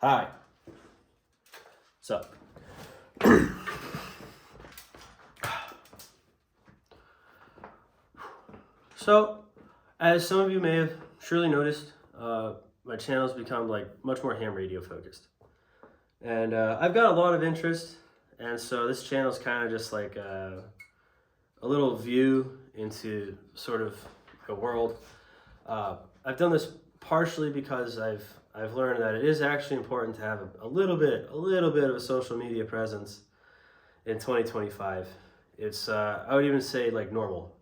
Hi. What's up? So, as some of you may have surely noticed, my channel's become much more ham radio focused. And I've got a lot of interest, and so this channel's kind of just like a little view into sort of the world. I've done this partially because I've learned that it is actually important to have a little bit of a social media presence in 2025. It's I would even say like normal.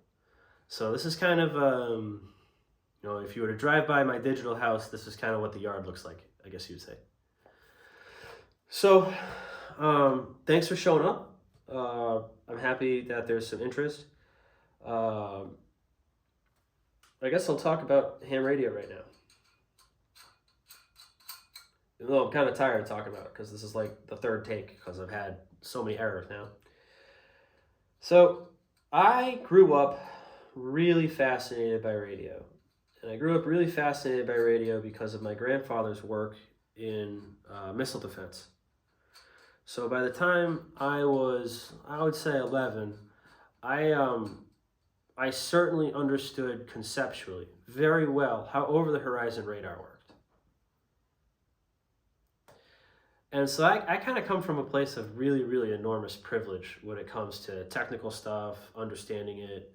So this is kind of if you were to drive by my digital house, this is kind of what the yard looks like, I guess you'd say. So thanks for showing up. I'm happy that there's some interest. I guess I'll talk about ham radio right now. Even though I'm kind of tired of talking about it because this is like the third take because I've had so many errors now. So I grew up really fascinated by radio. And I grew up really fascinated by radio because of my grandfather's work in missile defense. So by the time I was, I would say 11, I certainly understood conceptually very well how over-the-horizon radar worked. And so I kind of come from a place of really enormous privilege when it comes to technical stuff, understanding it.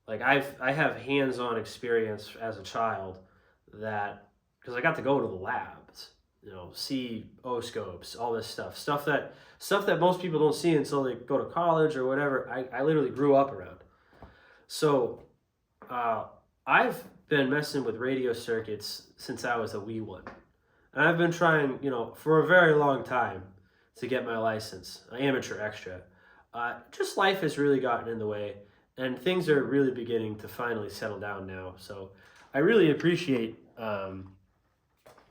Like I have hands-on experience as a child that, because I got to go to the labs, see O-scopes, all this stuff that most people don't see until they go to college or whatever. I literally grew up around. So I've been messing with radio circuits since I was a wee one. And I've been trying, for a very long time to get my license, amateur extra. Just life has really gotten in the way, and things are really beginning to finally settle down now. So I really appreciate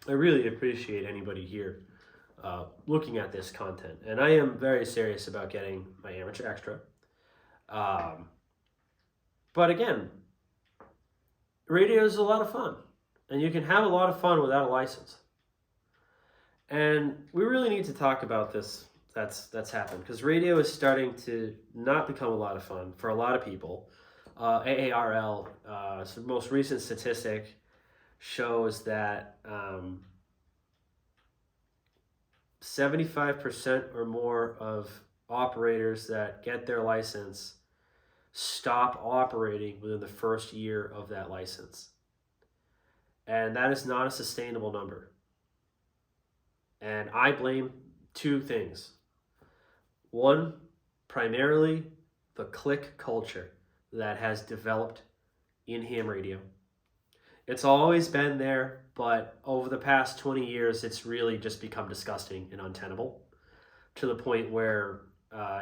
anybody here looking at this content. And I am very serious about getting my amateur extra. But again, radio is a lot of fun, and you can have a lot of fun without a license. And we really need to talk about this that's happened, because radio is starting to not become a lot of fun for a lot of people. AARL, the most recent statistic shows that 75% or more of operators that get their license stop operating within the first year of that license. And that is not a sustainable number. And I blame two things. One, primarily the click culture that has developed in ham radio. It's always been there, but over the past 20 years, it's really just become disgusting and untenable, to the point where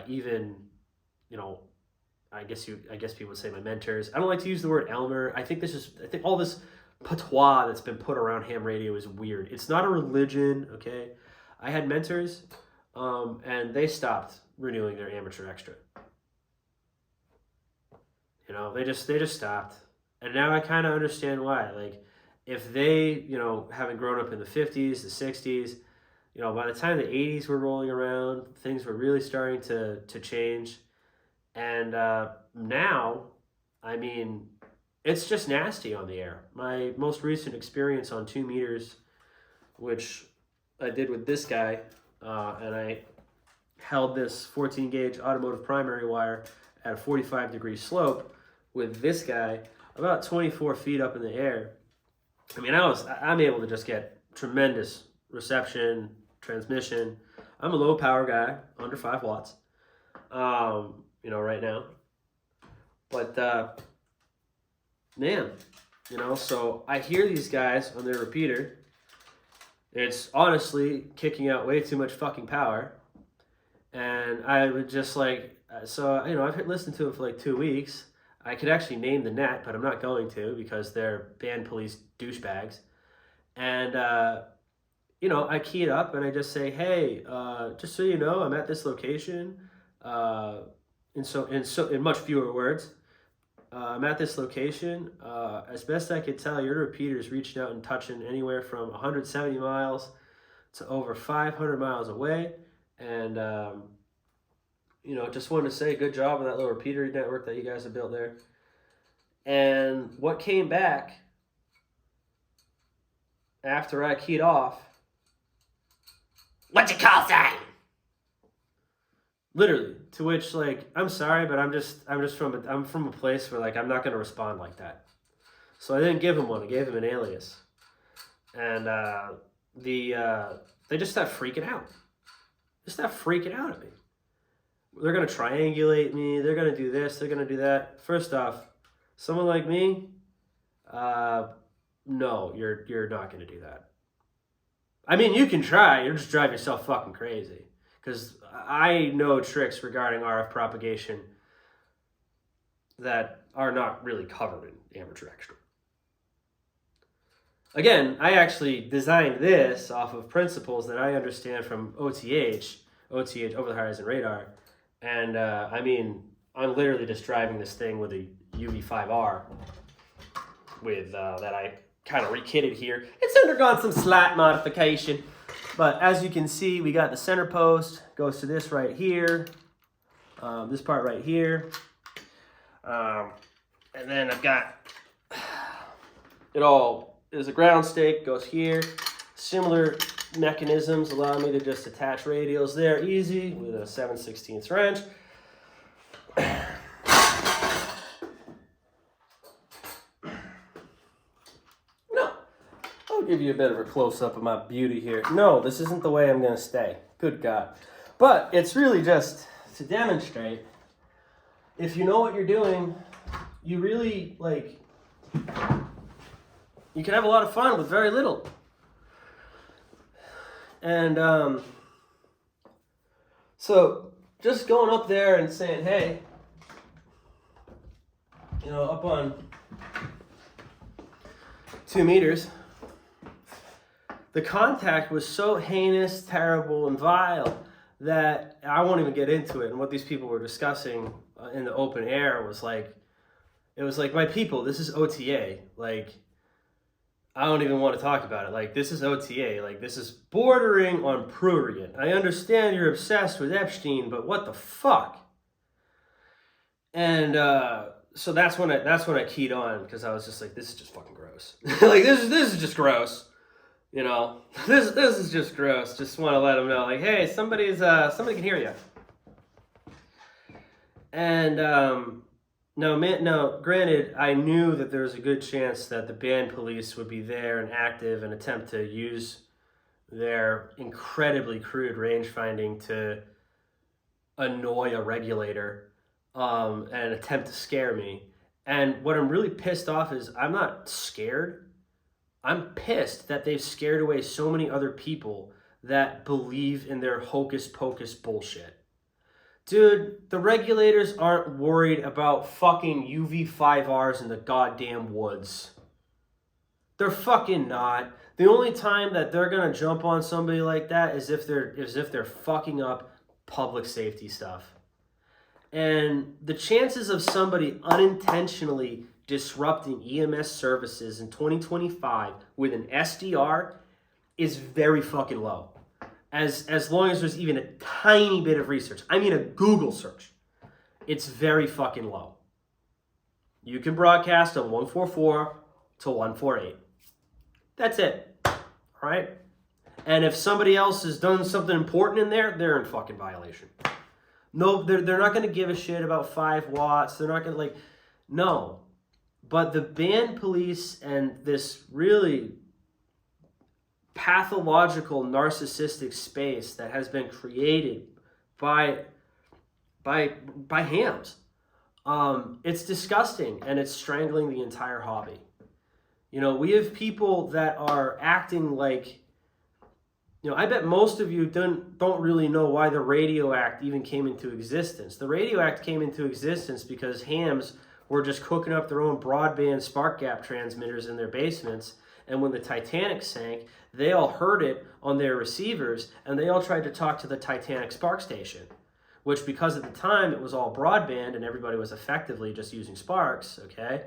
even, I guess people would say my mentors. I don't like to use the word Elmer. I think all this patois that's been put around ham radio is weird. It's not a religion, okay? I had mentors, and they stopped renewing their amateur extra. They just stopped. And now I kind of understand why. Like, if they, having grown up in the 50s, the 60s, by the time the 80s were rolling around, things were really starting to change. And now, I mean, it's just nasty on the air. My most recent experience on 2 meters, which I did with this guy, and I held this 14 gauge automotive primary wire at a 45-degree slope with this guy about 24 feet up in the air. I mean, I'm able to just get tremendous reception, transmission. I'm a low power guy, under 5 watts, right now. But man, so I hear these guys on their repeater. It's honestly kicking out way too much fucking power. And I would just I've listened to it for like 2 weeks. I could actually name the net, but I'm not going to because they're band police douchebags. And, I key it up and I just say, hey, just so you know, I'm at this location. In much fewer words, I'm at this location. As best I could tell, your repeater's reaching out and touching anywhere from 170 miles to over 500 miles away. And, just wanted to say good job on that little repeater network that you guys have built there. And what came back after I keyed off, what you call sign? Literally, to which, like, I'm sorry, but I'm from a place where, like, I'm not going to respond like that. So I didn't give him one. I gave him an alias. And they just start freaking out. They start freaking out at me. They're going to triangulate me. They're going to do this. They're going to do that. First off, someone like me, no, you're not going to do that. I mean, you can try. You'll just drive yourself fucking crazy. Because I know tricks regarding RF propagation that are not really covered in amateur extra. Again, I actually designed this off of principles that I understand from OTH, over the horizon radar. And I mean, I'm literally just driving this thing with a UV5R with that I kind of rekitted here. It's undergone some slight modification. But as you can see, we got the center post, goes to this right here, this part right here. And then I've got it all is a ground stake, goes here. Similar mechanisms allow me to just attach radials there easy with a 7/16 wrench. Give you a bit of a close-up of my beauty here. No, this isn't the way I'm going to stay. Good God. But it's really just to demonstrate, if you know what you're doing, you really, like, you can have a lot of fun with very little. And so just going up there and saying, hey, up on 2 meters, the contact was so heinous, terrible, and vile that I won't even get into it. And what these people were discussing in the open air was like, it was like, my people, this is OTA. Like, I don't even want to talk about it. Like, this is OTA. Like, this is bordering on prurient. I understand you're obsessed with Epstein, but what the fuck? And so that's when I keyed on, because I was just like, this is just fucking gross. Like, this is just gross. This is just gross. Just want to let them know, like, hey, somebody can hear you. And now, granted, I knew that there was a good chance that the band police would be there and active and attempt to use their incredibly crude range finding to annoy a regulator and attempt to scare me. And what I'm really pissed off is I'm not scared. I'm pissed that they've scared away so many other people that believe in their hocus pocus bullshit. Dude, the regulators aren't worried about fucking UV5Rs in the goddamn woods. They're fucking not. The only time that they're gonna jump on somebody like that is if they're fucking up public safety stuff. And the chances of somebody unintentionally disrupting EMS services in 2025 with an SDR is very fucking low. As long as there's even a tiny bit of research. I mean a Google search. It's very fucking low. You can broadcast on 144 to 148. That's it. All right? And if somebody else has done something important in there, they're in fucking violation. No, they're not going to give a shit about 5 watts. They're not going to, like, no. But the band police and this really pathological narcissistic space that has been created by hams, it's disgusting, and it's strangling the entire hobby. We have people that are acting like, I bet most of you don't really know why the Radio Act even came into existence. The Radio Act came into existence because hams were just cooking up their own broadband spark gap transmitters in their basements. And when the Titanic sank, they all heard it on their receivers, and they all tried to talk to the Titanic spark station, which, because at the time it was all broadband and everybody was effectively just using sparks, okay?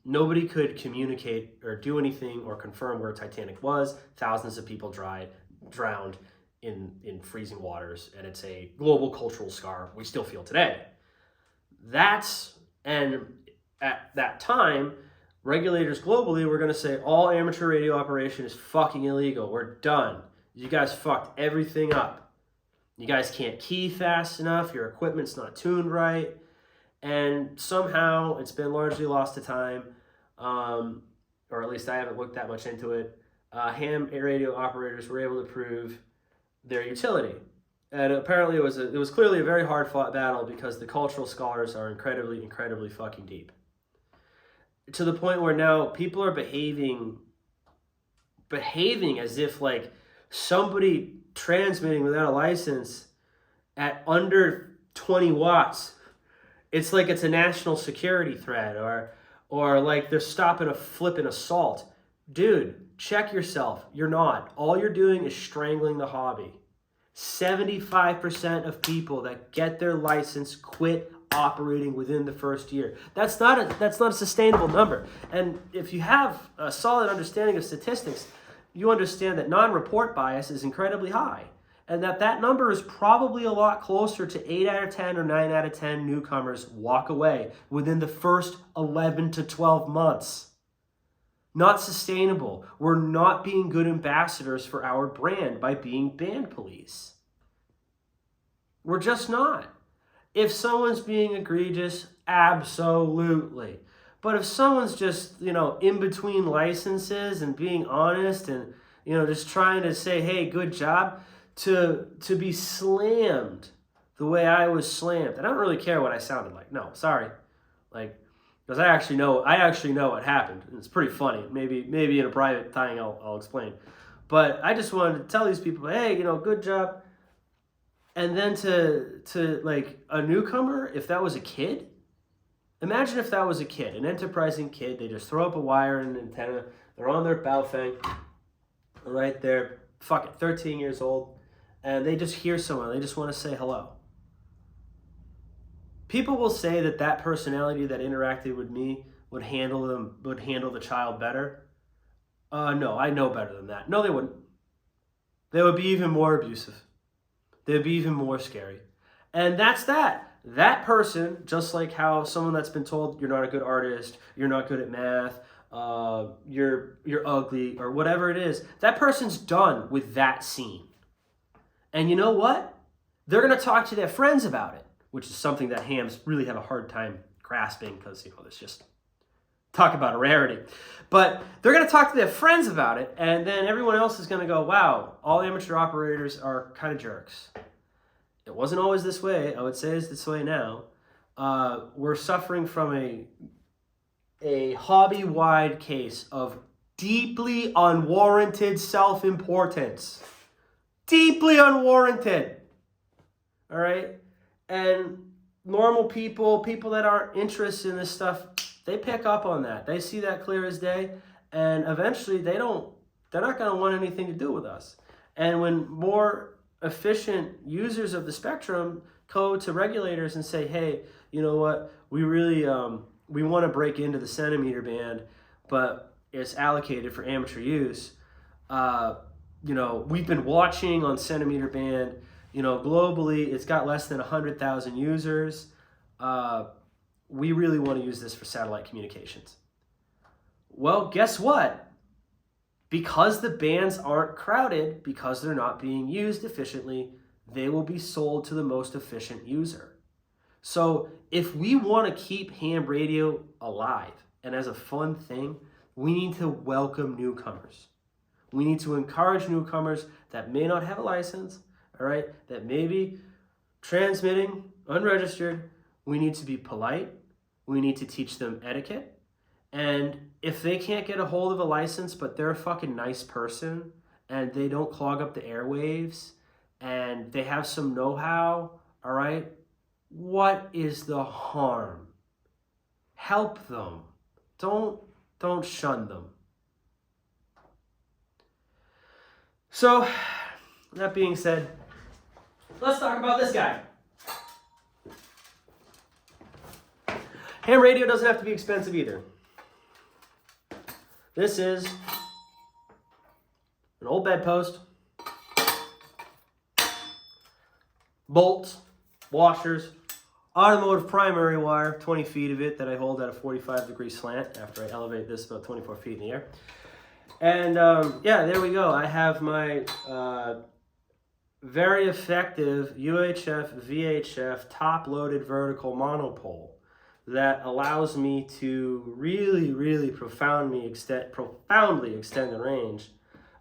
Nobody could communicate or do anything or confirm where Titanic was. Thousands of people died drowned in freezing waters, and it's a global cultural scar we still feel today. And at that time, regulators globally were going to say all amateur radio operation is fucking illegal. We're done. You guys fucked everything up. You guys can't key fast enough. Your equipment's not tuned right. And somehow it's been largely lost to time, or at least I haven't looked that much into it. Ham radio operators were able to prove their utility. And apparently it was clearly a very hard fought battle because the cultural scars are incredibly, incredibly fucking deep. To the point where now people are behaving as if like somebody transmitting without a license at under 20 watts, it's like it's a national security threat, or like they're stopping a flipping assault. Dude, check yourself. You're not. All you're doing is strangling the hobby. 75% of people that get their license quit operating within the first year. That's not a sustainable number. And if you have a solid understanding of statistics, you understand that non-report bias is incredibly high, and that number is probably a lot closer to 8 out of 10 or 9 out of 10 newcomers walk away within the first 11 to 12 months. Not sustainable. We're not being good ambassadors for our brand by being band police. We're just not. If someone's being egregious, absolutely. But if someone's just, in between licenses and being honest and, just trying to say, hey, good job, to be slammed the way I was slammed. And I don't really care what I sounded like. No, sorry. Because I actually know what happened. And it's pretty funny. Maybe in a private time I'll explain. But I just wanted to tell these people, hey, good job. And then to like a newcomer, if that was a kid, imagine if that was a kid, an enterprising kid, they just throw up a wire and an antenna, they're on their Baofeng, right there, 13 years old, and they just hear someone, they just want to say hello. People will say that personality that interacted with me would handle the child better. No, I know better than that. No, they wouldn't. They would be even more abusive. They'd be even more scary. And that's that. That person, just like how someone that's been told you're not a good artist, you're not good at math, you're ugly, or whatever it is, that person's done with that scene. And you know what? They're going to talk to their friends about it, which is something that hams really have a hard time grasping because, it's just, talk about a rarity. But they're going to talk to their friends about it, and then everyone else is going to go, wow, all amateur operators are kind of jerks. It wasn't always this way. I would say it's this way now. We're suffering from a hobby-wide case of deeply unwarranted self-importance. Deeply unwarranted. All right? And normal people that aren't interested in this stuff, they pick up on that. They see that clear as day, and eventually they're not going to want anything to do with us. And when more efficient users of the spectrum go to regulators and say, hey, you know what, we really we want to break into the centimeter band, but it's allocated for amateur use. We've been watching on centimeter band, globally it's got less than 100,000 users. We really want to use this for satellite communications. Well, guess what? Because the bands aren't crowded, because they're not being used efficiently, they will be sold to the most efficient user. So if we want to keep ham radio alive and as a fun thing, we need to welcome newcomers. We need to encourage newcomers that may not have a license, all right, that may be transmitting unregistered. We need to be polite. We need to teach them etiquette. And if they can't get a hold of a license, but they're a fucking nice person and they don't clog up the airwaves and they have some know-how, all right, what is the harm? Help them. Don't shun them. So, that being said, let's talk about this guy. Ham radio doesn't have to be expensive either. This is an old bedpost bolts, washers, automotive primary wire, 20 feet of it that I hold at a 45-degree slant after I elevate this about 24 feet in the air. And yeah, there we go. I have my very effective UHF VHF top-loaded vertical monopole that allows me to really profoundly extend the range,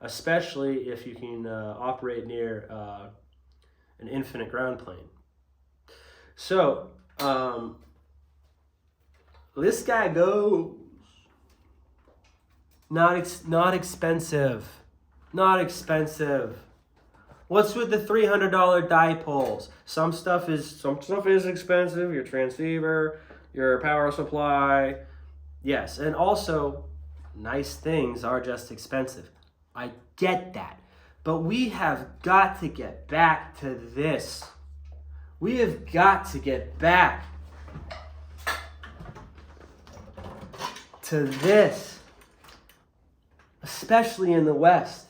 especially if you can operate near an infinite ground plane. So this guy goes. Not expensive. Not expensive. What's with the $300 dipoles? Some stuff is expensive. Your transceiver, your power supply. Yes, and also nice things are just expensive. I get that. But we have got to get back to this. We have got to get back to this, especially in the West.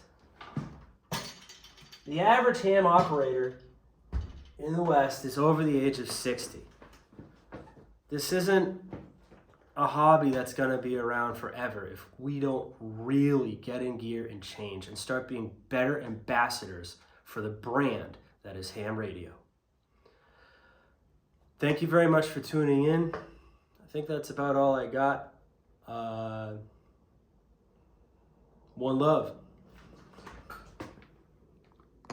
The average ham operator in the West is over the age of 60. This isn't a hobby that's going to be around forever if we don't really get in gear and change and start being better ambassadors for the brand that is ham radio. Thank you very much for tuning in. I think that's about all I got. One love.